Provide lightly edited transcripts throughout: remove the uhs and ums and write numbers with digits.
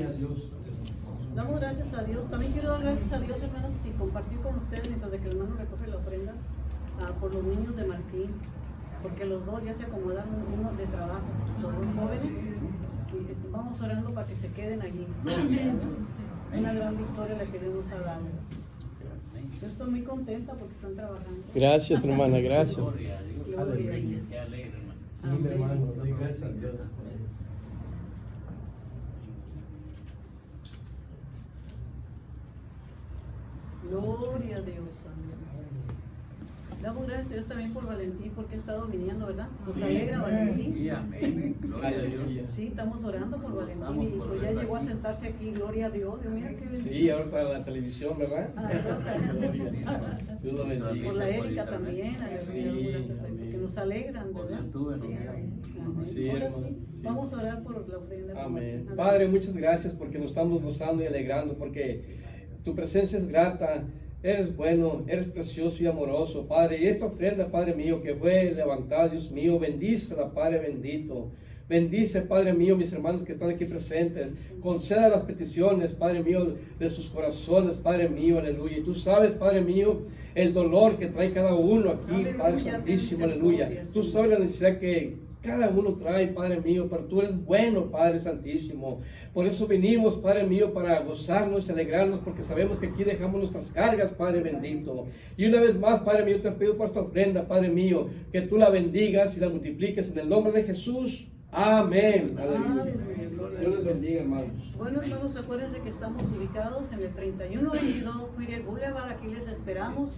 Gloria a Dios. Damos gracias a Dios. También quiero dar gracias a Dios, hermanos, y compartir con ustedes mientras de que el hermano recoge la ofrenda por los niños de Martín, porque los dos ya se acomodaron uno de trabajo, los dos jóvenes, y vamos orando para que se queden allí. Una gran victoria la que Dios nos ha dado. Yo estoy muy contenta porque están trabajando. Gracias, hermana, gracias. Gloria a Dios. Qué alegre, hermano. Sí, hermano, doy gracias a Dios. Gloria a Dios, amén. Damos gracias a Dios también por Valentín, porque ha estado viniendo, ¿verdad? Nos alegra Valentín. Sí, amén. Gloria a Dios. Sí, estamos orando por Valentín y pues ya llegó a sentarse aquí, gloria a Dios. Mira qué bendición. Sí, ahora está la televisión, ¿verdad? Gloria a Dios. Dios lo bendiga. Por la Erika también, gracias a Dios, porque nos alegran, ¿verdad? Sí, Ahora hermano, sí, sí. vamos a orar por la ofrenda. por Amén. Martín. Padre, muchas gracias porque nos estamos gozando y alegrando, porque tu presencia es grata, eres bueno, eres precioso y amoroso, Padre. Y esta ofrenda, Padre mío, que fue levantada, Dios mío, bendícela, Padre bendito. Bendice, Padre mío, mis hermanos que están aquí presentes. Conceda las peticiones, Padre mío, de sus corazones, Padre mío, aleluya. Y tú sabes, Padre mío, el dolor que trae cada uno aquí, Aleluya, Padre Santísimo, aleluya. Tú sabes la necesidad que cada uno trae, Padre mío, pero tú eres bueno, Padre Santísimo. Por eso venimos, Padre mío, para gozarnos y alegrarnos, porque sabemos que aquí dejamos nuestras cargas, Padre bendito. Y una vez más, Padre mío, te pido por esta ofrenda, Padre mío, que tú la bendigas y la multipliques en el nombre de Jesús. Amén. Aleluya. Dios les bendiga, hermanos. Bueno, hermanos, acuérdense que estamos ubicados en el 3122 Whittier Boulevard. Aquí les esperamos.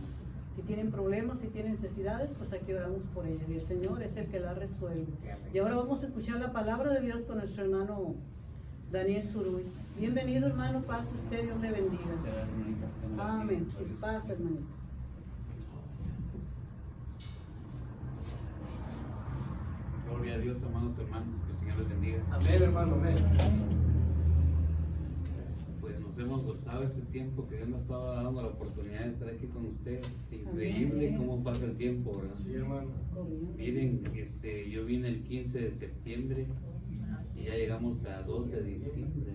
Si tienen problemas, si tienen necesidades, pues aquí oramos por ellas. Y el Señor es el que la resuelve. Y ahora vamos a escuchar la palabra de Dios con nuestro hermano Daniel Zuruy. Bienvenido, hermano. Pase usted, Dios le bendiga. Amén. Sí, pasa, hermanito. Gloria a Dios, amados hermanos, que el Señor les bendiga. Amén, hermano, amén. Pues nos hemos gozado este tiempo que Dios nos estaba dando la oportunidad de estar aquí con ustedes. Increíble Amén. cómo pasa el tiempo, ¿verdad? Sí, hermano. Miren, yo vine el 15 de septiembre y ya llegamos a 2 de diciembre.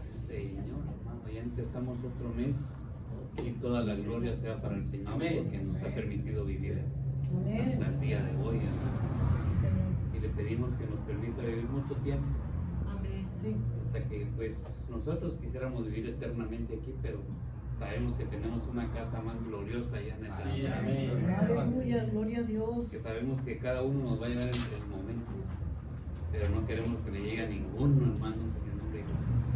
Señor, hermano, ya empezamos otro mes y toda la gloria sea para el Señor. Amén. Porque nos ha permitido vivir Amén. hasta el día de hoy, hermanos. Y le pedimos que nos permita vivir mucho tiempo. Amén. Sí. Hasta que pues nosotros quisiéramos vivir eternamente aquí, pero sabemos que tenemos una casa más gloriosa allá en el Sí, cielo. amén. Aleluya, gloria a Dios. Que sabemos que cada uno nos va a llegar en el momento, pero no queremos que le llegue a ninguno, hermanos, en el nombre de Jesús.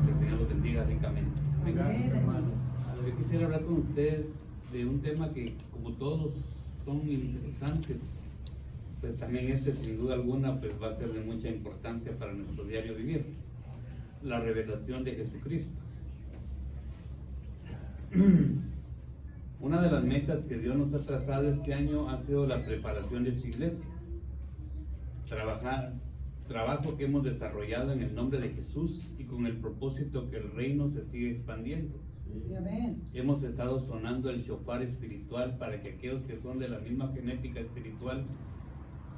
Que el Señor los bendiga ricamente. Gracias, hermano. Yo quisiera hablar con ustedes de un tema que, como todos son interesantes, pues también este sin duda alguna pues va a ser de mucha importancia para nuestro diario vivir: la revelación de Jesucristo. Una de las metas que Dios nos ha trazado este año ha sido la preparación de su iglesia. Trabajo que hemos desarrollado en el nombre de Jesús y con el propósito que el reino se siga expandiendo. Amén. Hemos estado sonando el shofar espiritual para que aquellos que son de la misma genética espiritual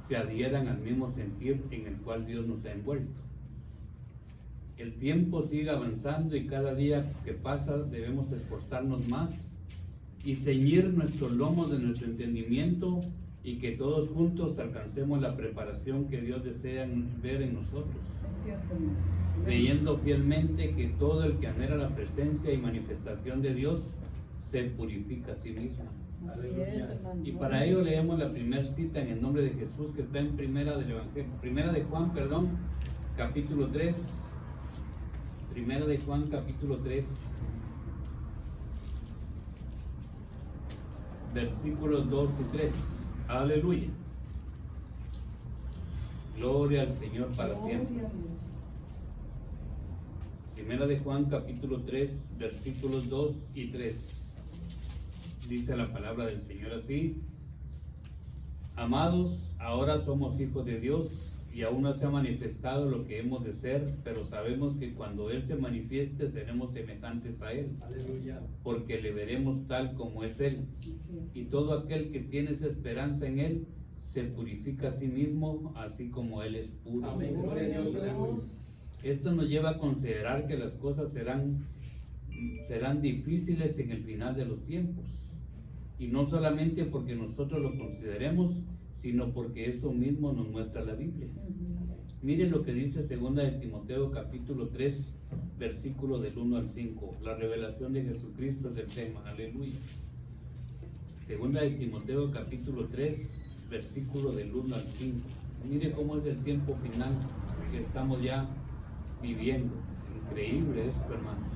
se adhieran al mismo sentir en el cual Dios nos ha envuelto. El tiempo sigue avanzando y cada día que pasa debemos esforzarnos más y ceñir nuestros lomos de nuestro entendimiento, y que todos juntos alcancemos la preparación que Dios desea ver en nosotros, Es cierto, hermano. creyendo fielmente que todo el que anhela la presencia y manifestación de Dios se purifica a sí mismo. Así es, hermano. Y para ello leemos la primera cita en el nombre de Jesús, que está en primera de Juan, capítulo 3. Primera de Juan, capítulo 3, versículos 2 y 3. Aleluya. Gloria al Señor para siempre. Gloria a Dios. Primera de Juan, capítulo 3, versículos 2 y 3. Dice la palabra del Señor así: Amados, ahora somos hijos de Dios y aún no se ha manifestado lo que hemos de ser, pero sabemos que cuando Él se manifieste seremos semejantes a Él, Aleluya. porque le veremos tal como es Él. Así es. Y todo aquel que tiene esa esperanza en Él se purifica a sí mismo, así como Él es puro. Amén. Gloria a Dios. Esto nos lleva a considerar que las cosas serán difíciles en el final de los tiempos. Y no solamente porque nosotros lo consideremos, sino porque eso mismo nos muestra la Biblia. Miren lo que dice 2 de Timoteo capítulo 3, versículo del 1 al 5. La revelación de Jesucristo es el tema, aleluya. 2 de Timoteo capítulo 3, versículo del 1 al 5. Mire cómo es el tiempo final que estamos ya viviendo. Increíble esto, hermanos.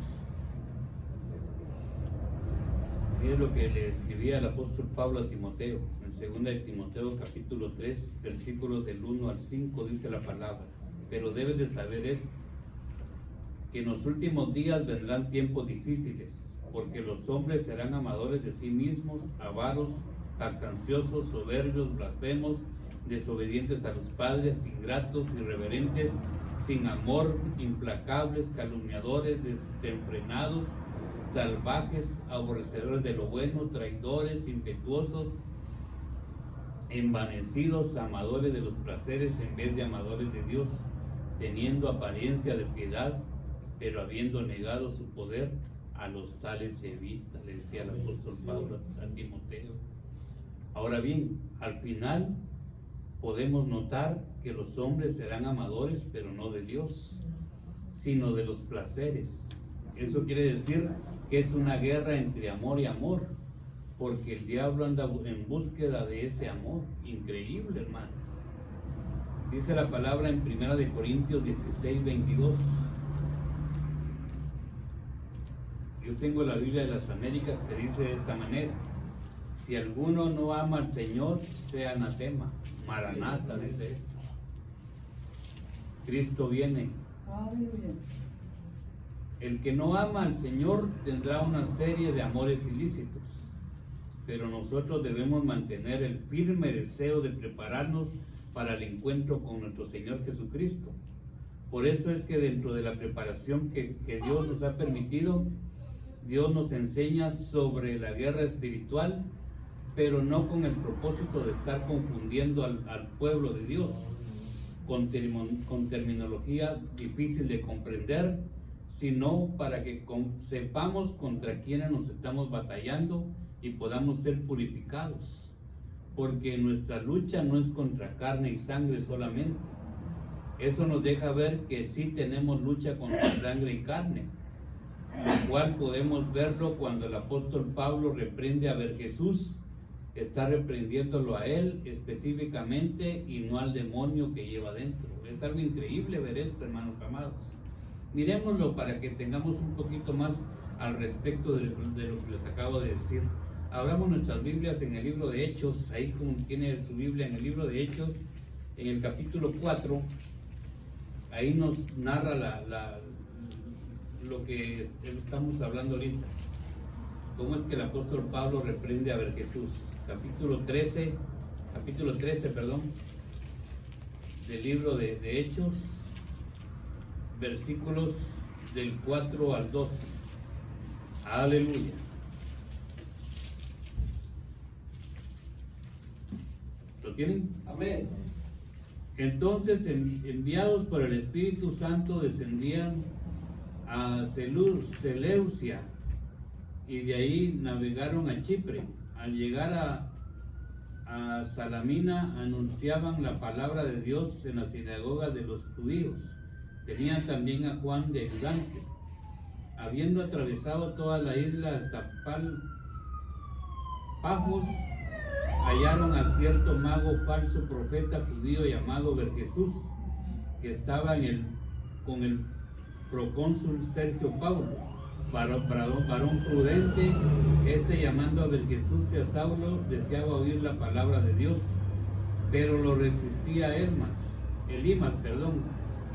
Mire lo que le escribía el apóstol Pablo a Timoteo. En 2 de Timoteo capítulo 3, versículos del 1 al 5 dice la palabra: pero debes de saber esto, que en los últimos días vendrán tiempos difíciles, porque los hombres serán amadores de sí mismos, avaros, jactanciosos, soberbios, blasfemos, desobedientes a los padres, ingratos, irreverentes, sin amor, implacables, calumniadores, desenfrenados, salvajes, aborrecedores de lo bueno, traidores, impetuosos, envanecidos, amadores de los placeres en vez de amadores de Dios, teniendo apariencia de piedad, pero habiendo negado su poder, a los tales se evita, le decía el apóstol Pablo a Timoteo. Ahora bien, al final podemos notar que los hombres serán amadores, pero no de Dios, sino de los placeres. Eso quiere decir que es una guerra entre amor y amor, porque el diablo anda en búsqueda de ese amor. Increíble, hermanos. Dice la palabra en 1 de Corintios 16, 22. Yo tengo la Biblia de las Américas que dice de esta manera: si alguno no ama al Señor, sea anatema. Maranata, dice esto. Cristo viene. El que no ama al Señor tendrá una serie de amores ilícitos, pero nosotros debemos mantener el firme deseo de prepararnos para el encuentro con nuestro Señor Jesucristo. Por eso es que dentro de la preparación que Dios nos ha permitido, Dios nos enseña sobre la guerra espiritual, pero no con el propósito de estar confundiendo al pueblo de Dios con terminología difícil de comprender, sino para que sepamos contra quiénes nos estamos batallando y podamos ser purificados, porque nuestra lucha no es contra carne y sangre solamente. Eso nos deja ver que sí tenemos lucha contra sangre y carne, lo cual podemos verlo cuando el apóstol Pablo reprende a Jesús. Está reprendiéndolo a él específicamente y no al demonio que lleva dentro. Es algo increíble ver esto, hermanos amados. Miremoslo para que tengamos un poquito más al respecto de lo que les acabo de decir. Abramos nuestras Biblias en el libro de Hechos. Ahí como tiene su Biblia, en el libro de Hechos, en el capítulo 4, ahí nos narra lo que estamos hablando ahorita. Cómo es que el apóstol Pablo reprende a Jesús. Capítulo 13, del libro de Hechos, versículos del 4 al 12. Aleluya. ¿Lo tienen? Amén. Entonces, enviados por el Espíritu Santo, descendían a Seleucia y de ahí navegaron a Chipre. Al llegar a Salamina, anunciaban la palabra de Dios en la sinagoga de los judíos. Tenían también a Juan de ayudante. Habiendo atravesado toda la isla hasta Pafos, hallaron a cierto mago falso profeta judío llamado Jesús, que estaba con el procónsul Sergio Paulo, varón prudente. Llamando a Jesús y a Saulo, deseaba oír la palabra de Dios, pero lo resistía Elimas,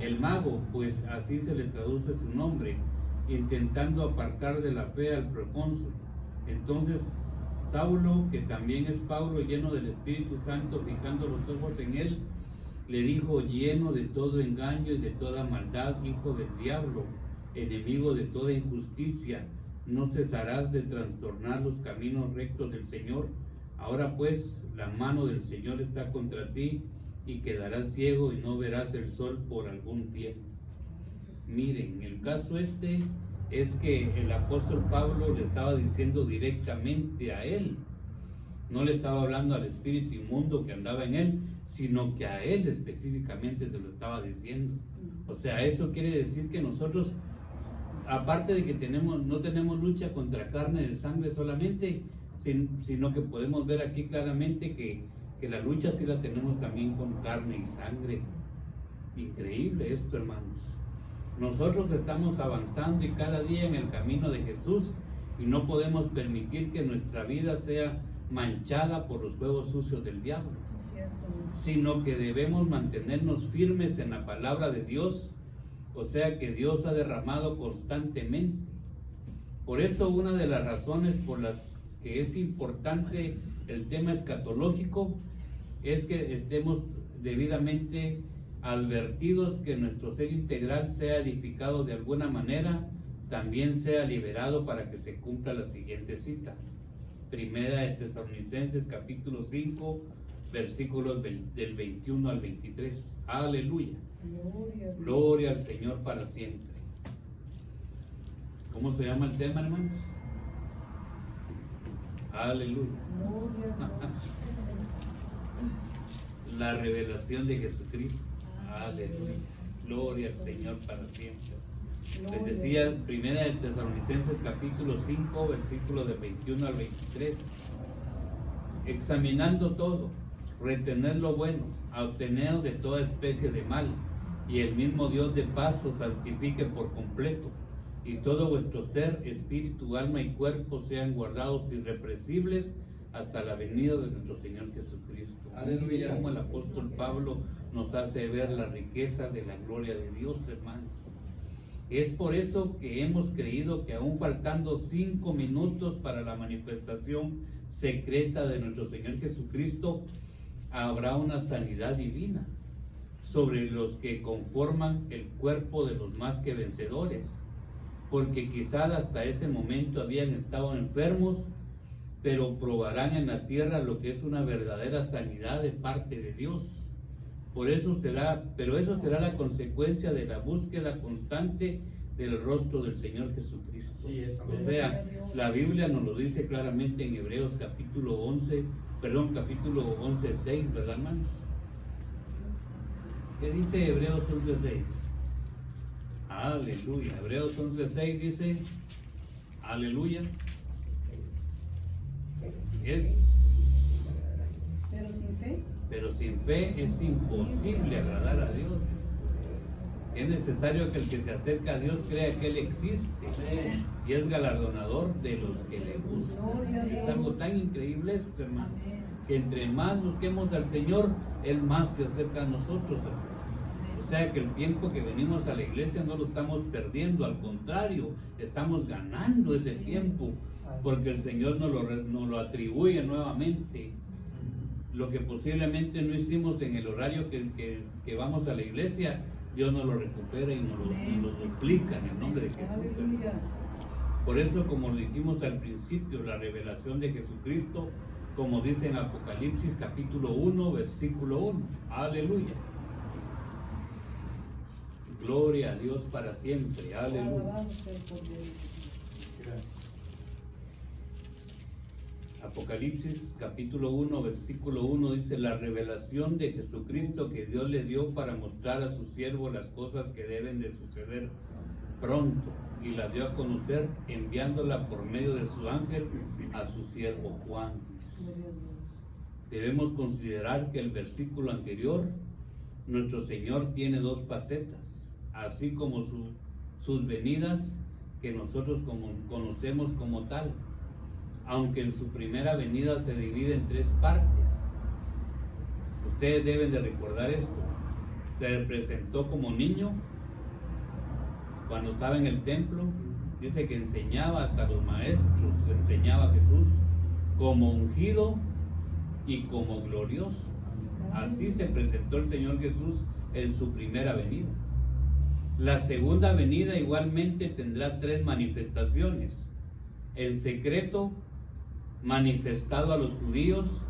el mago, pues así se le traduce su nombre, intentando apartar de la fe al procónsul. Entonces Saulo, que también es Pablo, lleno del Espíritu Santo, fijando los ojos en él, le dijo, lleno de todo engaño y de toda maldad, hijo del diablo, enemigo de toda injusticia, ¿no cesarás de trastornar los caminos rectos del Señor? Ahora pues la mano del Señor está contra ti y quedarás ciego y no verás el sol por algún tiempo. Miren, el caso es que el apóstol Pablo le estaba diciendo directamente a él. No le estaba hablando al espíritu inmundo que andaba en él, sino que a él específicamente se lo estaba diciendo. O sea, eso quiere decir que nosotros, aparte de que no tenemos lucha contra carne de sangre solamente, sino que podemos ver aquí claramente que la lucha sí la tenemos también con carne y sangre. Increíble esto, hermanos. Nosotros estamos avanzando y cada día en el camino de Jesús y no podemos permitir que nuestra vida sea manchada por los juegos sucios del diablo, sino que debemos mantenernos firmes en la palabra de Dios, o sea que Dios ha derramado constantemente. Por eso una de las razones por las que es importante el tema escatológico es que estemos debidamente advertidos, que nuestro ser integral sea edificado de alguna manera, también sea liberado para que se cumpla la siguiente cita. Primera de Tesalonicenses capítulo 5 versículos del 21 al 23. Aleluya. Gloria al Señor para siempre. ¿Cómo se llama el tema, hermanos? Aleluya. La revelación de Jesucristo. Aleluya. Gloria al Señor para siempre. Les decía, primera de Tesalonicenses capítulo 5 versículos del 21 al 23. Examinando todo, retener lo bueno, obtener de toda especie de mal, y el mismo Dios de paz os santifique por completo, y todo vuestro ser, espíritu, alma y cuerpo sean guardados irrepresibles hasta la venida de nuestro Señor Jesucristo. Aleluya. Como el apóstol Pablo nos hace ver la riqueza de la gloria de Dios, hermanos. Es por eso que hemos creído que aún faltando 5 minutos para la manifestación secreta de nuestro Señor Jesucristo, habrá una sanidad divina sobre los que conforman el cuerpo de los más que vencedores, porque quizás hasta ese momento habían estado enfermos, pero probarán en la tierra lo que es una verdadera sanidad de parte de Dios. Eso será la consecuencia de la búsqueda constante del rostro del Señor Jesucristo. Sí, o sea, la Biblia nos lo dice claramente en Hebreos capítulo 11:6, ¿verdad, hermanos? ¿Qué dice Hebreos 11:6? Aleluya. Hebreos 11:6 dice, aleluya. Pero sin fe es imposible agradar a Dios. Es necesario que el que se acerca a Dios crea que Él existe y es galardonador de los que le buscan. Es algo tan increíble esto, hermano, que entre más busquemos al Señor, Él más se acerca a nosotros, hermano. O sea que el tiempo que venimos a la iglesia no lo estamos perdiendo, al contrario, estamos ganando ese tiempo, porque el Señor nos lo atribuye nuevamente. Lo que posiblemente no hicimos en el horario que vamos a la iglesia, Dios nos lo recupera y nos lo duplica en el nombre de Jesús. Por eso, como lo dijimos al principio, la revelación de Jesucristo, como dice en Apocalipsis capítulo 1, versículo 1. Aleluya. Gloria a Dios para siempre. Aleluya. Apocalipsis capítulo 1 versículo 1 dice: la revelación de Jesucristo que Dios le dio para mostrar a su siervo las cosas que deben de suceder pronto, y la dio a conocer enviándola por medio de su ángel a su siervo Juan. Debemos considerar que el versículo anterior, nuestro Señor tiene dos facetas, así como sus venidas que nosotros conocemos como tal, aunque en su primera venida se divide en 3 partes. Ustedes deben de recordar esto. Se presentó como niño cuando estaba en el templo, dice que enseñaba hasta los maestros, enseñaba a Jesús como ungido y como glorioso. Así se presentó el Señor Jesús en su primera venida. La segunda venida igualmente tendrá 3 manifestaciones: el secreto, manifestado a los judíos,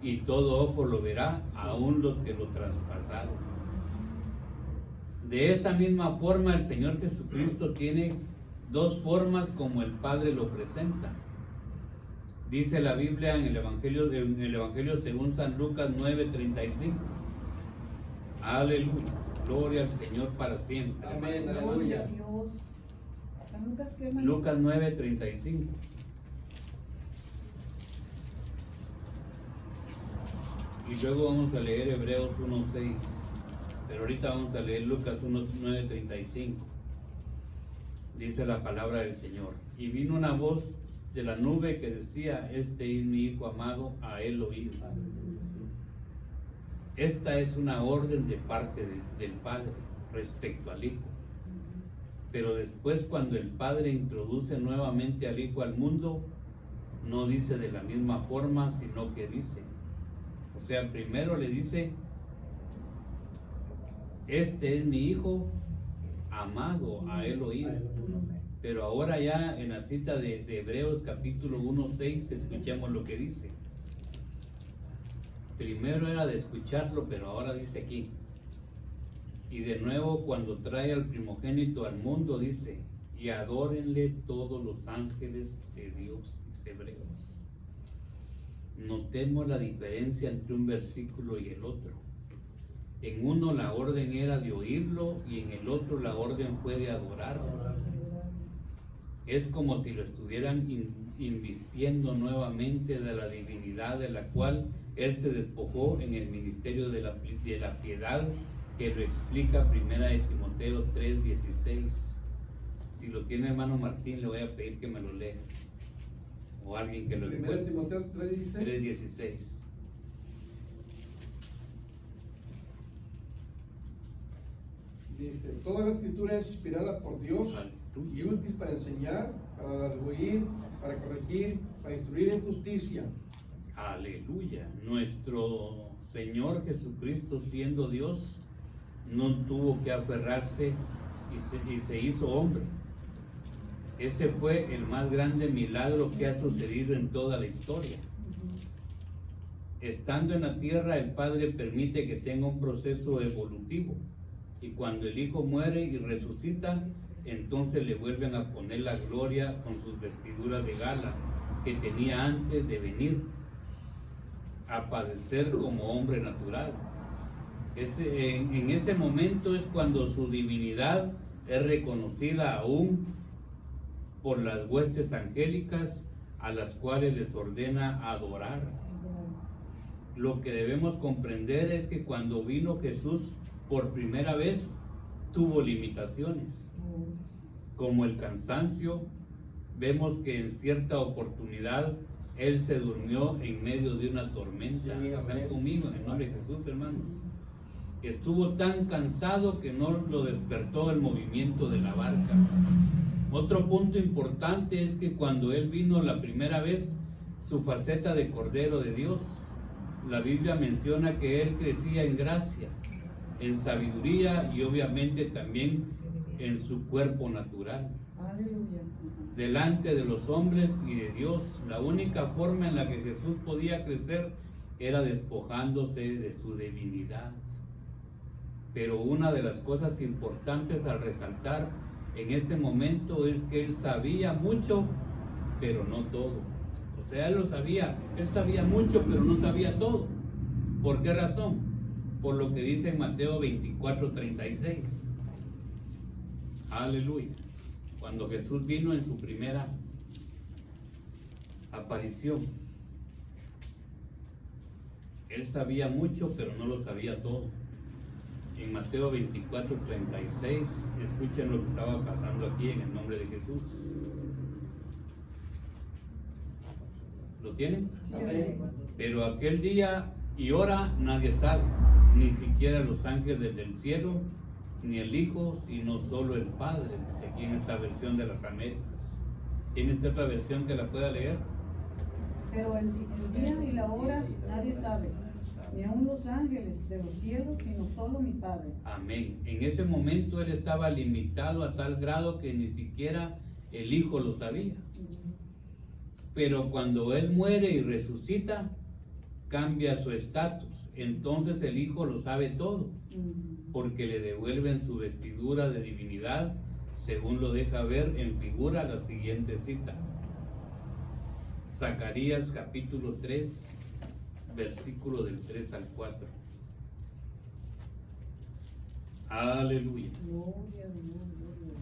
y todo ojo lo verá, aun los que lo traspasaron. De esa misma forma, el Señor Jesucristo tiene dos formas como el Padre lo presenta. Dice la Biblia en el Evangelio según San Lucas 9:35. Aleluya. Gloria al Señor para siempre. Amén. Gloria Aleluya. a Dios. San Lucas, ¿qué, hermano? Lucas 9:35. Y luego vamos a leer Hebreos 1:6. Pero ahorita vamos a leer Lucas 9:35. Dice la palabra del Señor. Y vino una voz de la nube que decía: este es mi Hijo amado, a él oíd. Esta es una orden de parte del Padre respecto al Hijo. Pero después, cuando el Padre introduce nuevamente al Hijo al mundo, no dice de la misma forma, sino que dice, o sea, primero le dice: este es mi Hijo amado, a él oíd. Pero ahora ya en la cita de Hebreos capítulo 1:6 escuchemos lo que dice. Primero era de escucharlo, pero ahora dice aquí. Y de nuevo, cuando trae al primogénito al mundo, dice: y adórenle todos los ángeles de Dios. Dice Hebreos. Notemos la diferencia entre un versículo y el otro. En uno la orden era de oírlo y en el otro la orden fue de adorarlo. Es como si lo estuvieran invistiendo nuevamente de la divinidad de la cual él se despojó en el ministerio de la piedad, que lo explica 1 Timoteo 3:16. Si lo tiene hermano Martín, le voy a pedir que me lo lea, o alguien que lo 1 encuentre. Timoteo 3:16. 3:16. Dice: toda la escritura es inspirada por Dios y útil para enseñar, para redarguir, para corregir, para instruir en justicia. Aleluya. Nuestro Señor Jesucristo, siendo Dios, no tuvo que aferrarse y se hizo hombre. Ese fue el más grande milagro que ha sucedido en toda la historia. Estando en la tierra, el Padre permite que tenga un proceso evolutivo, y cuando el Hijo muere y resucita, entonces le vuelven a poner la gloria con sus vestiduras de gala que tenía antes de venir a padecer como hombre natural. En ese momento es cuando su divinidad es reconocida aún por las huestes angélicas, a las cuales les ordena adorar. Lo que debemos comprender es que cuando vino Jesús por primera vez, tuvo limitaciones, como el cansancio. Vemos que en cierta oportunidad él se durmió en medio de una tormenta. Sí, Están conmigo en el nombre de Jesús, hermanos. Estuvo tan cansado que no lo despertó el movimiento de la barca. Otro punto importante es que cuando él vino la primera vez, su faceta de Cordero de Dios, la Biblia menciona que él crecía en gracia, en sabiduría y obviamente también en su cuerpo natural. Aleluya. Delante de los hombres y de Dios, la única forma en la que Jesús podía crecer era despojándose de su divinidad. Pero una de las cosas importantes al resaltar en este momento es que él sabía mucho, pero no todo. O sea, él sabía mucho, pero no sabía todo. ¿Por qué razón? Por lo que dice en Mateo 24:36. Aleluya. Cuando Jesús vino en su primera aparición, él sabía mucho, pero no lo sabía todo. En Mateo 24:36, escuchen lo que estaba pasando aquí en el nombre de Jesús. ¿Lo tienen? Pero aquel día y hora nadie sabe, ni siquiera los ángeles del cielo, ni el Hijo, sino solo el Padre, dice aquí en esta versión de las Américas. ¿Tienes otra versión que la pueda leer? Pero el día y la hora nadie sabe, ni aun los ángeles de los cielos, sino solo mi Padre. Amén. En ese momento él estaba limitado a tal grado que ni siquiera el Hijo lo sabía. Pero cuando Él muere y resucita, cambia su estatus. Entonces el Hijo lo sabe todo, porque le devuelven su vestidura de divinidad, según lo deja ver en figura la siguiente cita. Zacarías capítulo 3, versículo del 3 al 4. Aleluya. Gloria a Dios, gloria a Dios.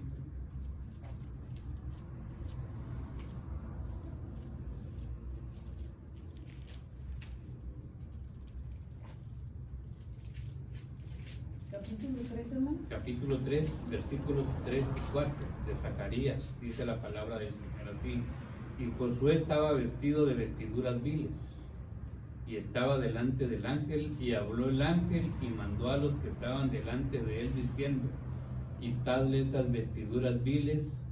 Capítulo 3, hermano. Capítulo 3, versículos 3 y 4 de Zacarías, dice la palabra del Señor así. Y Josué estaba vestido de vestiduras viles, y estaba delante del ángel, y habló el ángel, y mandó a los que estaban delante de él, diciendo, quitadle esas vestiduras viles.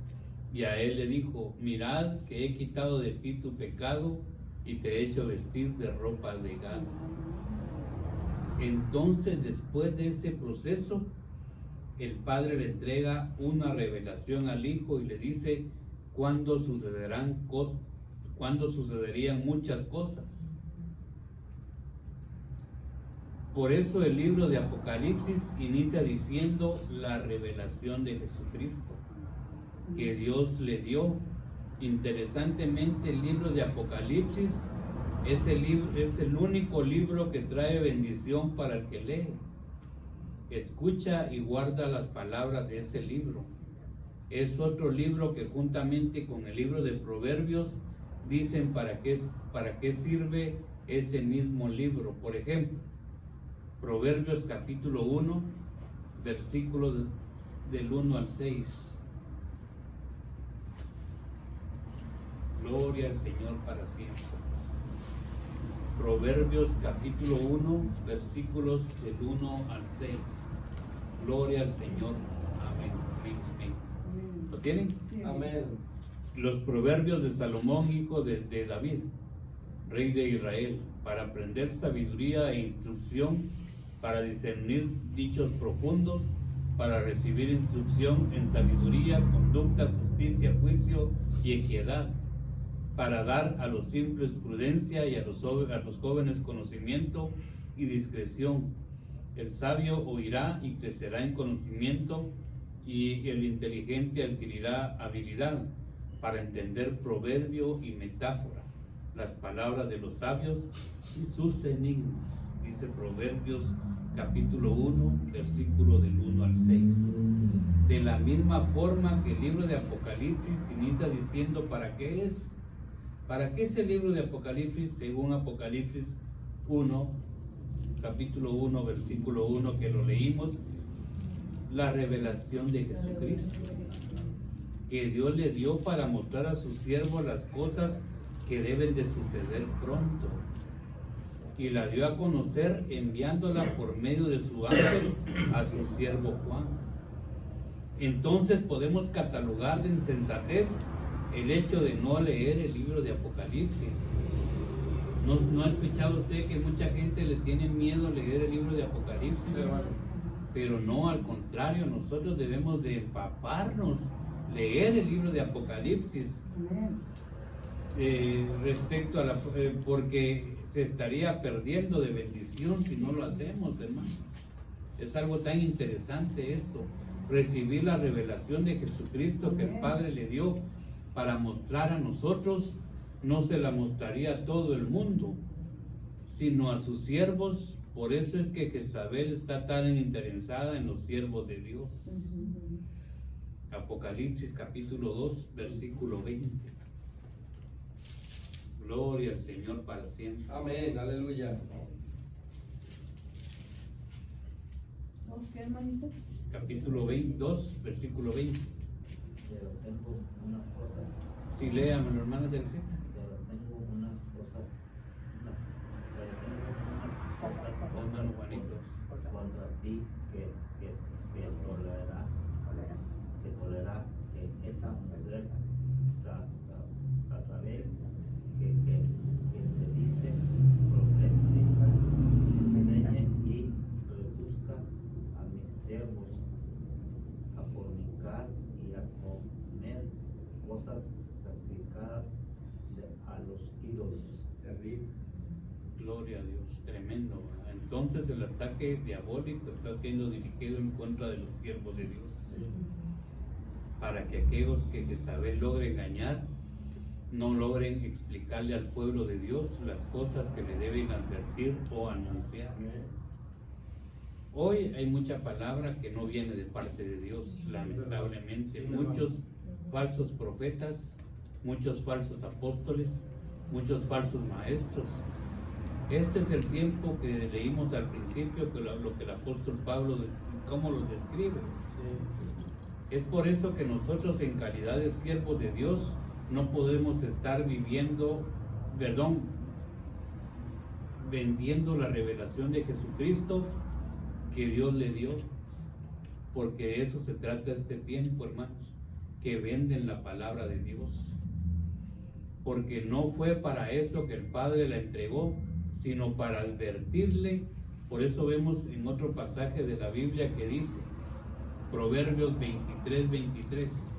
Y a él le dijo, mirad que he quitado de ti tu pecado, y te he hecho vestir de ropa de gala. Entonces, después de ese proceso, el Padre le entrega una revelación al Hijo y le dice cuándo sucederían muchas cosas. Por eso el libro de Apocalipsis inicia diciendo la revelación de Jesucristo que Dios le dio. Interesantemente, el libro de Apocalipsis es el único libro que trae bendición para el que lee. Escucha y guarda las palabras de ese libro. Es otro libro que juntamente con el libro de Proverbios dicen para qué sirve ese mismo libro. Por ejemplo, Proverbios capítulo 1, versículos del 1 al 6. Gloria al Señor para siempre. Proverbios capítulo 1, versículos del 1 al 6. Gloria al Señor. Amén. Amén. Amén. ¿Lo tienen? Sí. Amén. Los proverbios de Salomón, hijo de David, rey de Israel, para aprender sabiduría e instrucción, para discernir dichos profundos, para recibir instrucción en sabiduría, conducta, justicia, juicio y equidad, para dar a los simples prudencia y a los jóvenes conocimiento y discreción. El sabio oirá y crecerá en conocimiento, y el inteligente adquirirá habilidad para entender proverbio y metáfora, las palabras de los sabios y sus enigmas. Dice Proverbios capítulo 1, versículo del 1 al 6. De la misma forma que el libro de Apocalipsis inicia diciendo ¿para qué es? ¿Para qué es el libro de Apocalipsis? Según Apocalipsis 1, capítulo 1, versículo 1, que lo leímos, la revelación de Jesucristo, que Dios le dio para mostrar a sus siervos las cosas que deben de suceder pronto. Y la dio a conocer enviándola por medio de su ángel a su siervo Juan. Entonces podemos catalogar de insensatez el hecho de no leer el libro de Apocalipsis. ¿No ha escuchado usted que mucha gente le tiene miedo a leer el libro de Apocalipsis? Pero no, al contrario, nosotros debemos de empaparnos, leer el libro de Apocalipsis. Respecto a porque se estaría perdiendo de bendición si no lo hacemos, hermano. Es algo tan interesante esto, recibir la revelación de Jesucristo que el Padre le dio para mostrar a nosotros. No se la mostraría a todo el mundo, sino a sus siervos. Por eso es que Jezabel está tan interesada en los siervos de Dios. Apocalipsis capítulo 2, versículo 20. Gloria al Señor para siempre. Amén, aleluya. ¿Qué, hermanito? Capítulo 22, versículo 20. Pero tengo unas cosas, Sí, léamelo, hermanos del cielo. pero tengo unas cosas Hermano Juanito. contra ti que tolerará que esa mujer Jezabel que se dice profética enseñe y reduzca a mis siervos a fornicar y a comer cosas sacrificadas a entonces el ataque diabólico está siendo dirigido en contra de los siervos de Dios, para que aquellos que Jezabel logre engañar no logren explicarle al pueblo de Dios las cosas que le deben advertir o anunciar. Hoy hay mucha palabra que no viene de parte de Dios, lamentablemente. Muchos falsos profetas, muchos falsos apóstoles, muchos falsos maestros. Este es el tiempo que leímos al principio, que lo que el apóstol Pablo, cómo lo describe. Es por eso que nosotros, en calidad de siervos de Dios, no podemos estar vendiendo la revelación de Jesucristo que Dios le dio, porque de eso se trata este tiempo, hermanos, que venden la palabra de Dios, porque no fue para eso que el Padre la entregó, sino para advertirle. Por eso vemos en otro pasaje de la Biblia que dice, Proverbios 23:23.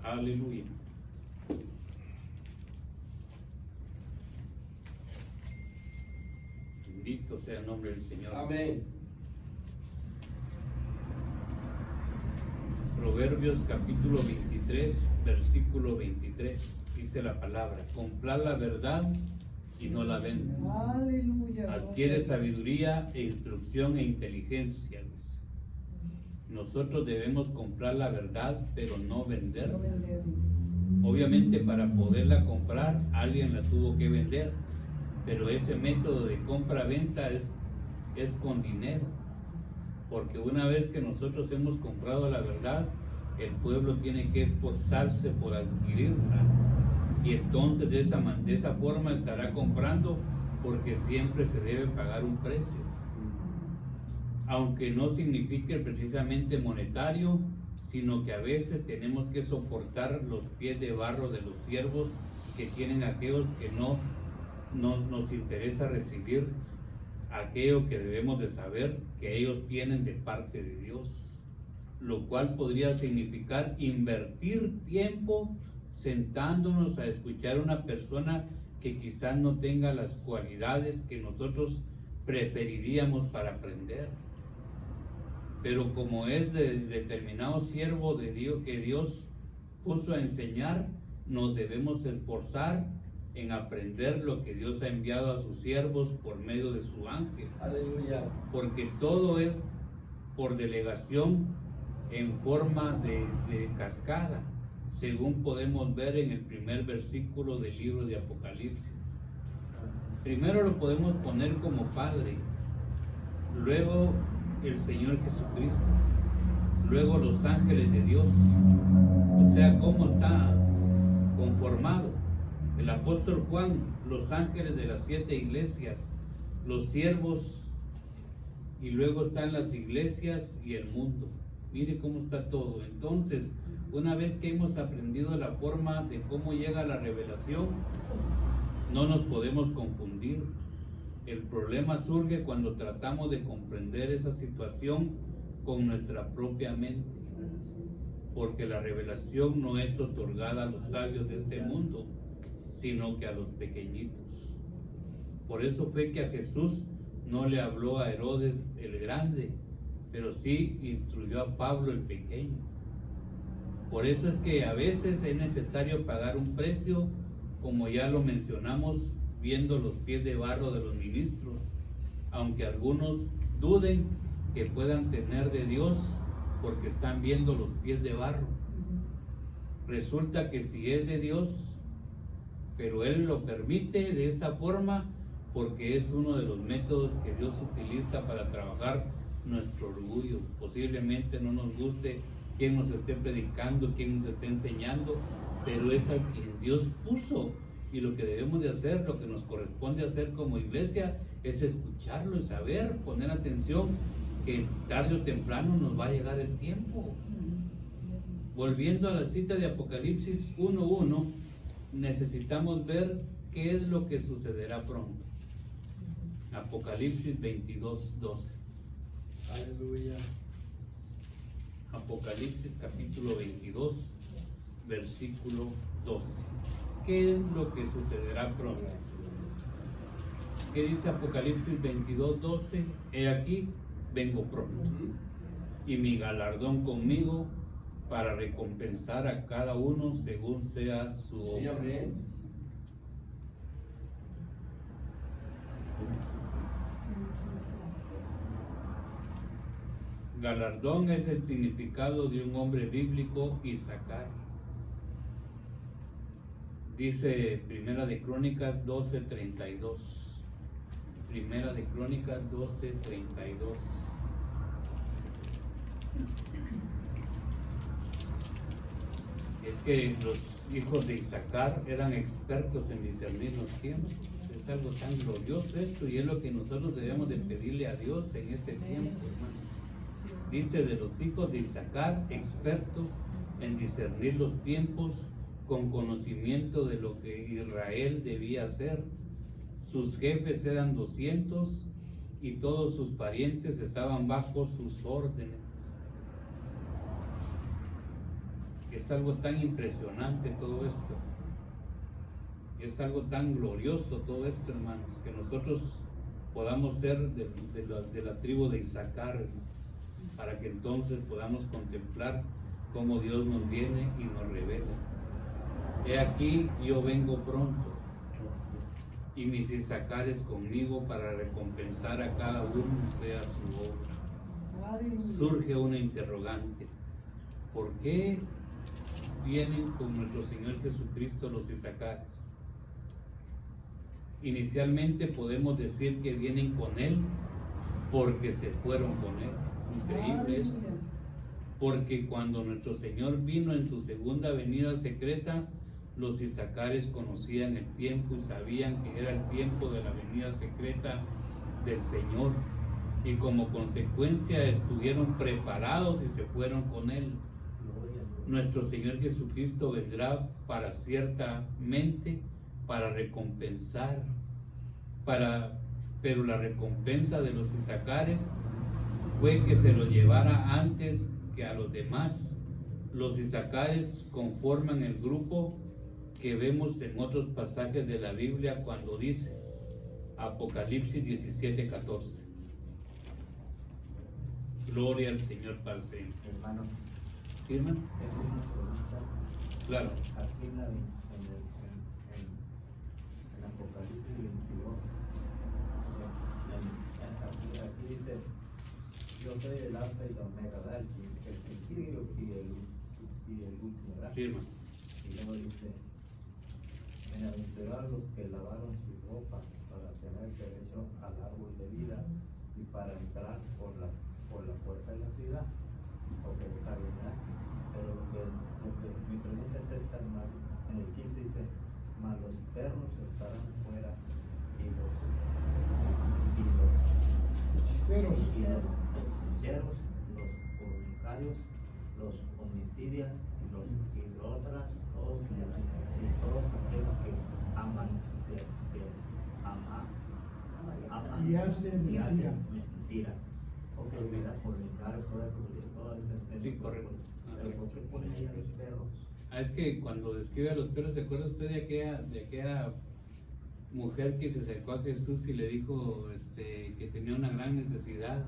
Aleluya. Bendito sea el nombre del Señor. Amén. Proverbios capítulo 23, versículo 23. Dice la palabra: comprad la verdad y no la vendas. Aleluya. Adquiere sabiduría e instrucción e inteligencia. Dice. Nosotros debemos comprar la verdad, pero no venderla. Obviamente, para poderla comprar, alguien la tuvo que vender, pero ese método de compra-venta es con dinero, porque una vez que nosotros hemos comprado la verdad, el pueblo tiene que esforzarse por adquirirla, y entonces de esa forma estará comprando, porque siempre se debe pagar un precio, aunque no signifique precisamente monetario, sino que a veces tenemos que soportar los pies de barro de los siervos que tienen aquellos que no nos interesa recibir aquello que debemos de saber que ellos tienen de parte de Dios, lo cual podría significar invertir tiempo sentándonos a escuchar a una persona que quizás no tenga las cualidades que nosotros preferiríamos para aprender. Pero como es de determinado siervo de Dios que Dios puso a enseñar, nos debemos esforzar en aprender lo que Dios ha enviado a sus siervos por medio de su ángel. Aleluya. Porque todo es por delegación en forma de cascada, según podemos ver en el primer versículo del libro de Apocalipsis. Primero lo podemos poner como Padre, luego el Señor Jesucristo, luego los ángeles de Dios. O sea, cómo está conformado. El apóstol Juan, los ángeles de las 7 iglesias, los siervos, y luego están las iglesias y el mundo. Mire cómo está todo. Entonces, una vez que hemos aprendido la forma de cómo llega la revelación, no nos podemos confundir. El problema surge cuando tratamos de comprender esa situación con nuestra propia mente, porque la revelación no es otorgada a los sabios de este mundo, sino que a los pequeñitos. Por eso fue que a Jesús no le habló a Herodes el grande, pero sí instruyó a Pablo el pequeño. Por eso es que a veces es necesario pagar un precio, como ya lo mencionamos, viendo los pies de barro de los ministros, aunque algunos duden que puedan tener de Dios porque están viendo los pies de barro. Resulta que si es de Dios, pero Él lo permite de esa forma, porque es uno de los métodos que Dios utiliza para trabajar nuestro orgullo. Posiblemente no nos guste quién nos esté predicando, quién nos esté enseñando, pero es a quien Dios puso. Y lo que debemos de hacer, lo que nos corresponde hacer como iglesia, es escucharlo y saber, poner atención, que tarde o temprano nos va a llegar el tiempo. Volviendo a la cita de Apocalipsis 1:1, necesitamos ver qué es lo que sucederá pronto. Apocalipsis 22:12. Aleluya. Apocalipsis capítulo 22, versículo 12. ¿Qué es lo que sucederá pronto? ¿Qué dice Apocalipsis 22:12? He aquí, vengo pronto, y mi galardón conmigo para recompensar a cada uno según sea su Sí, obra. amén. Galardón es el significado de un hombre bíblico, Isaacar. Dice Primera de Crónicas 12:32. Primera de Crónicas 12:32. Es que los hijos de Isaacar eran expertos en discernir los tiempos. Es algo tan glorioso esto, y es lo que nosotros debemos de pedirle a Dios en este tiempo, hermanos. Dice de los hijos de Isaacar, expertos en discernir los tiempos, con conocimiento de lo que Israel debía hacer. Sus jefes eran 200 y todos sus parientes estaban bajo sus órdenes. Es algo tan impresionante todo esto. Es algo tan glorioso todo esto, hermanos, que nosotros podamos ser de la tribu de Isaacar, hermanos, para que entonces podamos contemplar cómo Dios nos viene y nos revela. He aquí, yo vengo pronto, y mis Isacares conmigo para recompensar a cada uno sea su obra. Surge una interrogante: ¿por qué vienen con nuestro Señor Jesucristo los Isacares? Inicialmente podemos decir que vienen con Él porque se fueron con Él. Increíble esto. Porque cuando nuestro Señor vino en su segunda venida secreta, los Isacares conocían el tiempo y sabían que era el tiempo de la venida secreta del Señor, y como consecuencia estuvieron preparados y se fueron con Él. Nuestro Señor Jesucristo vendrá para ciertamente para recompensar, pero la recompensa de los Isacares fue que se lo llevara antes que a los demás. Los Isacares conforman el grupo que vemos en otros pasajes de la Biblia cuando dice Apocalipsis 17:14. Gloria al Señor para siempre. Hermano, ¿Firman? tengo una pregunta. Claro. Aquí en Apocalipsis 22, aquí dice: yo soy el alfa y la omega, ¿verdad? El principio y el último, ¿verdad? Firma. Y luego dice: bienaventurados los que lavaron sus ropas para tener derecho al árbol de vida y para entrar por la puerta de la ciudad. Ok, está bien, ¿verdad? Pero mi pregunta es esta, hermano. En el 15 dice: mas los perros estarán fuera y los hechiceros, los fornicarios, los homicidios y los idólatras, y todos aquellos que aman, Y hacen mentira. Ok, mira, fornicario, todo eso, Sí, correcto. Pero ¿por qué ponen ahí a los perros? Es que cuando describe a los perros, ¿se acuerda usted de aquella mujer que se acercó a Jesús y le dijo que tenía una gran necesidad?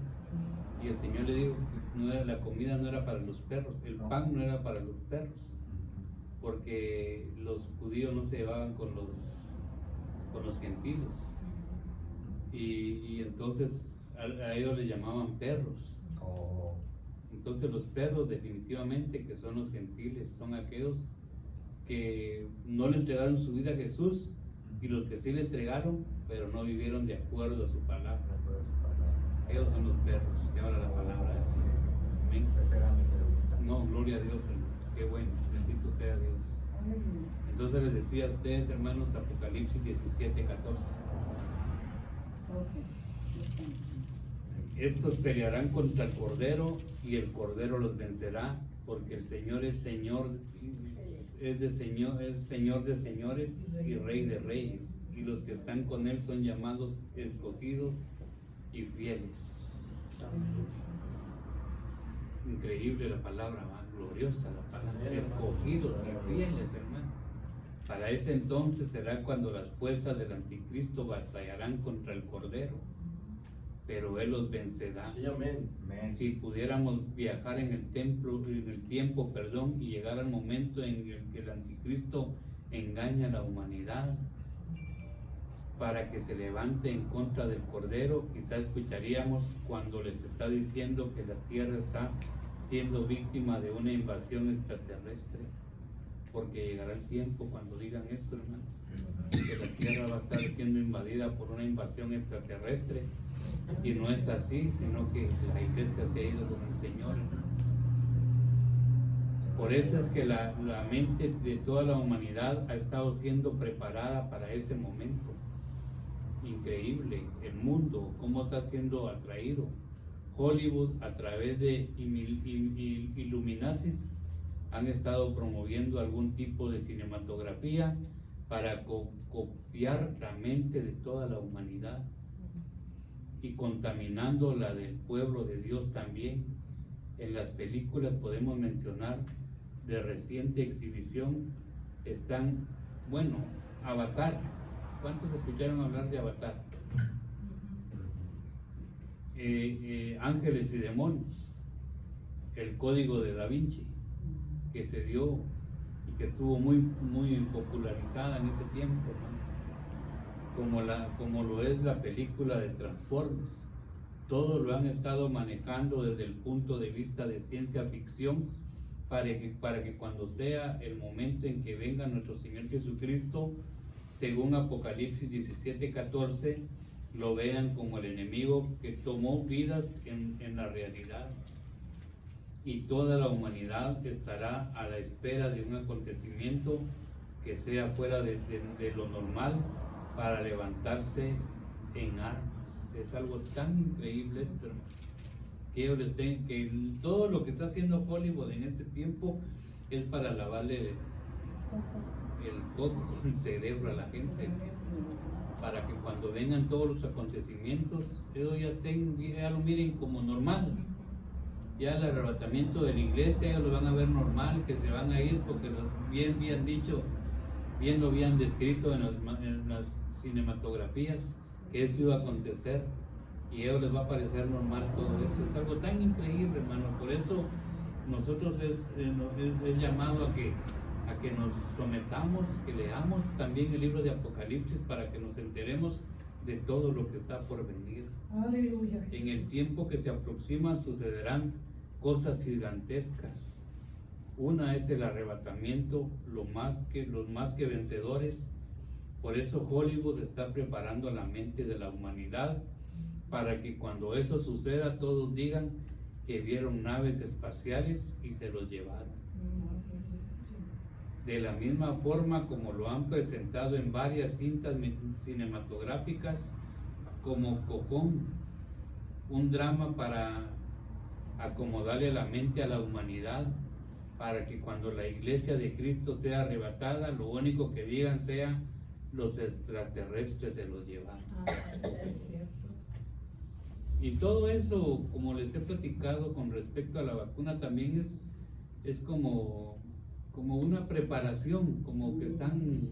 Y el Señor le dijo que la comida no era para los perros, el pan no era para los perros, porque los judíos no se llevaban con los gentiles. Y entonces a ellos le llamaban perros. Entonces los perros definitivamente, que son los gentiles, son aquellos que no le entregaron su vida a Jesús, y los que sí le entregaron, pero no vivieron de acuerdo a su palabra. Ellos son los perros, y ahora la palabra del Señor. Amén. Esa era mi pregunta. No, gloria a Dios, hermano. Qué bueno, bendito sea Dios. Entonces les decía a ustedes, hermanos, Apocalipsis 17:14. Estos pelearán contra el Cordero, y el Cordero los vencerá, porque el Señor es Señor, es Señor de señores y Rey de reyes, y los que están con Él son llamados, escogidos y fieles. Increíble la palabra, gloriosa la palabra, escogidos y fieles, hermano. Para ese entonces será cuando las fuerzas del anticristo batallarán contra el Cordero, pero Él los vencerá. Sí, amén. Si pudiéramos viajar en el tiempo, y llegar al momento en el que el anticristo engaña a la humanidad para que se levante en contra del Cordero, quizá escucharíamos cuando les está diciendo que la tierra está siendo víctima de una invasión extraterrestre, porque llegará el tiempo cuando digan eso, hermano, que la tierra va a estar siendo invadida por una invasión extraterrestre, y no es así, sino que la iglesia se ha ido con el Señor, hermano. Por eso es que la mente de toda la humanidad ha estado siendo preparada para ese momento. Increíble, el mundo, cómo está siendo atraído. Hollywood, a través de Illuminatis, han estado promoviendo algún tipo de cinematografía para copiar la mente de toda la humanidad y contaminando la del pueblo de Dios también. En las películas podemos mencionar de reciente exhibición están, bueno, Avatar. ¿Cuántos escucharon hablar de Avatar? Ángeles y demonios, el código de Da Vinci, que se dio y que estuvo muy popularizada en ese tiempo, hermanos. Como lo es la película de Transformers. Todo lo han estado manejando desde el punto de vista de ciencia ficción para que cuando sea el momento en que venga nuestro Señor Jesucristo, según Apocalipsis 17:14, lo vean como el enemigo que tomó vidas en la realidad. Y toda la humanidad estará a la espera de un acontecimiento que sea fuera de lo normal para levantarse en armas. Es algo tan increíble esto, hermano, que ellos les den que todo lo que está haciendo Hollywood en ese tiempo es para lavarle el coco con el cerebro a la gente, para que cuando vengan todos los acontecimientos, ellos ya lo miren como normal. Ya el arrebatamiento de la iglesia, ellos lo van a ver normal, que se van a ir porque bien lo habían descrito en las cinematografías, que eso iba a acontecer, y a ellos les va a parecer normal todo eso. Es algo tan increíble, hermano. Por eso nosotros es llamado a que nos sometamos, que leamos también el libro de Apocalipsis para que nos enteremos de todo lo que está por venir. Aleluya. En el tiempo que se aproxima sucederán cosas gigantescas. Una es el arrebatamiento, los más que vencedores. Por eso Hollywood está preparando la mente de la humanidad para que cuando eso suceda todos digan que vieron naves espaciales y se los llevaron. De la misma forma como lo han presentado en varias cintas cinematográficas, como Cocón, un drama para acomodarle la mente a la humanidad, para que cuando la iglesia de Cristo sea arrebatada, lo único que digan sea: los extraterrestres se los llevaron. Y todo eso, como les he platicado con respecto a la vacuna, también es como una preparación, como que están,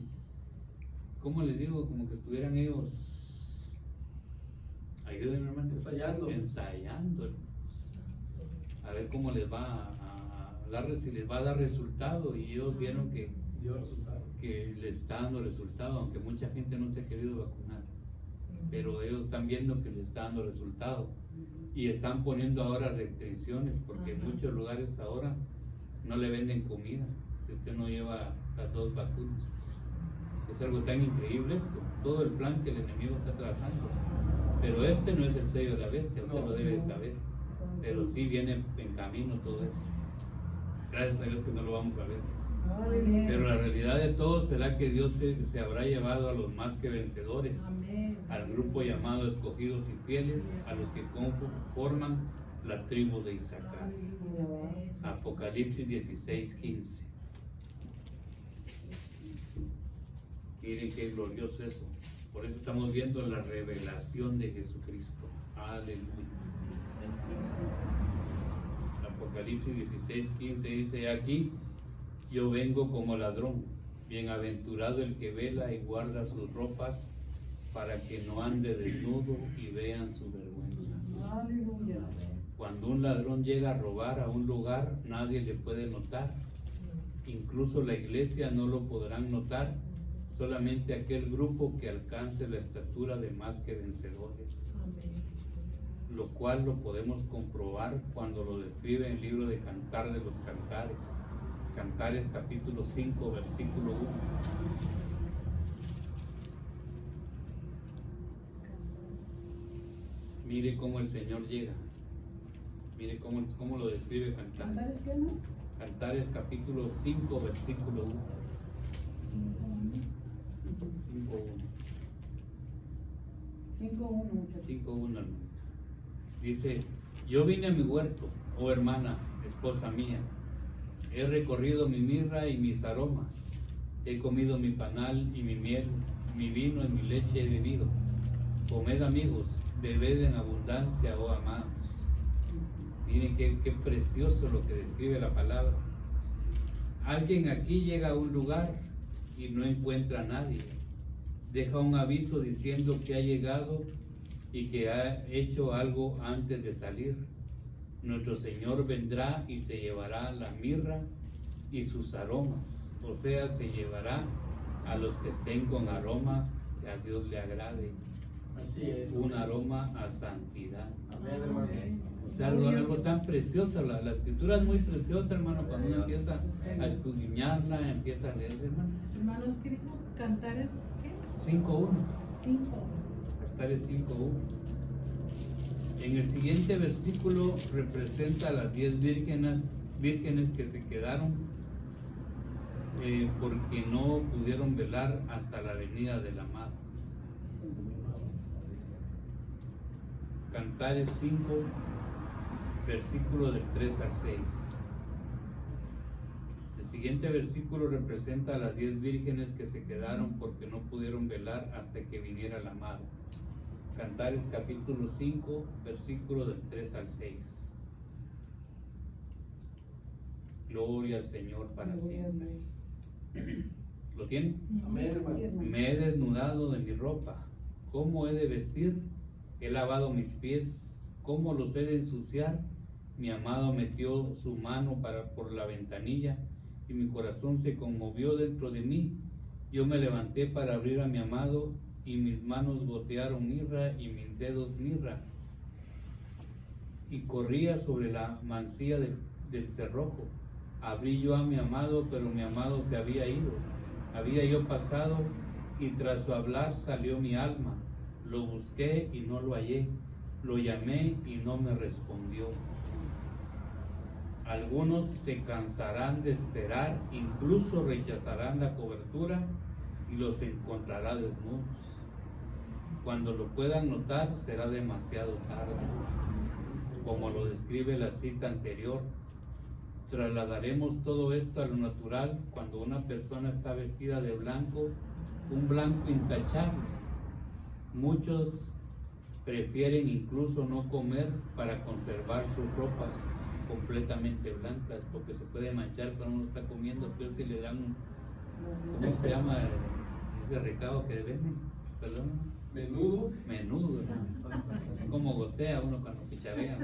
¿cómo les digo? Como que estuvieran ellos, ayúdenme, hermano, ensayando, a ver cómo les va a dar, si les va a dar resultado, y ellos vieron que les está dando resultado, aunque mucha gente no se ha querido vacunar, pero ellos están viendo que les está dando resultado, y están poniendo ahora restricciones, porque en muchos lugares ahora no le venden comida si usted no lleva las 2 vacunas. Es algo tan increíble esto, todo el plan que el enemigo está trazando. Pero este no es el sello de la bestia, usted lo debe saber, pero sí viene en camino todo eso. Gracias a Dios que no lo vamos a ver. Pero la realidad de todo será que Dios se habrá llevado a los más que vencedores, al grupo llamado escogidos y fieles, a los que conforman la tribu de Isaacar. Apocalipsis 16:15. Miren qué glorioso eso. Por eso estamos viendo la revelación de Jesucristo. Aleluya. Apocalipsis 16:15 dice: aquí yo vengo como ladrón. Bienaventurado el que vela y guarda sus ropas para que no ande desnudo y vean su vergüenza. Aleluya. Cuando un ladrón llega a robar a un lugar, nadie le puede notar. Incluso la iglesia no lo podrán notar, solamente aquel grupo que alcance la estatura de más que vencedores. Lo cual lo podemos comprobar cuando lo describe en el libro de Cantar de los Cantares. Cantares capítulo 5, versículo 1. Mire cómo el Señor llega. Mire cómo lo describe ¿Cantares Cantares. qué, no? Cantares capítulo 5, versículo 1. 5.1. 5:1, muchachos. 5.1, hermano. Dice, yo vine a mi huerto, oh hermana, esposa mía. He recorrido mi mirra y mis aromas. He comido mi panal y mi miel, mi vino y mi leche he bebido. Comed, amigos, bebed en abundancia, oh amados. Miren qué precioso lo que describe la palabra. Alguien aquí llega a un lugar y no encuentra a nadie. Deja un aviso diciendo que ha llegado y que ha hecho algo antes de salir. Nuestro Señor vendrá y se llevará la mirra y sus aromas, o sea, se llevará a los que estén con aroma que a Dios le agrade, Así es. un aroma a santidad. Amén, hermano. O sea, algo tan precioso, la escritura es muy preciosa, hermano, cuando uno empieza a escudriñarla, empieza a leer, hermano. Hermanos, ¿qué dijo? Cantares, ¿qué? 5.1. 5. Cantares 5.1. En el siguiente versículo representa a las 10 vírgenes que se quedaron porque no pudieron velar hasta la venida del amado. Cantares 5, versículo del 3 al 6. El siguiente versículo representa a las 10 vírgenes que se quedaron porque no pudieron velar hasta que viniera el amado. Cantares capítulo 5, versículo del 3 al 6. Gloria al Señor para siempre. ¿Lo tiene? Amén, hermano. Me he desnudado de mi ropa. ¿Cómo he de vestir? He lavado mis pies. ¿Cómo los he de ensuciar? Mi amado metió su mano por la ventanilla y mi corazón se conmovió dentro de mí. Yo me levanté para abrir a mi amado y mis manos gotearon mirra y mis dedos mirra. Y corría sobre la mancilla del cerrojo. Abrí yo a mi amado, pero mi amado se había ido. Había yo pasado y tras su hablar salió mi alma. Lo busqué y no lo hallé. Lo llamé y no me respondió. Algunos se cansarán de esperar, incluso rechazarán la cobertura y los encontrará desnudos. Cuando lo puedan notar será demasiado tarde. Como lo describe la cita anterior, trasladaremos todo esto a lo natural cuando una persona está vestida de blanco, un blanco intachable. Muchos prefieren incluso no comer para conservar sus ropas completamente blancas, porque se puede manchar cuando uno está comiendo, pero si le dan, ¿cómo se llama ese recado que venden? Perdón. Menudo. Menudo, ¿no? Es como gotea uno cuando picharea.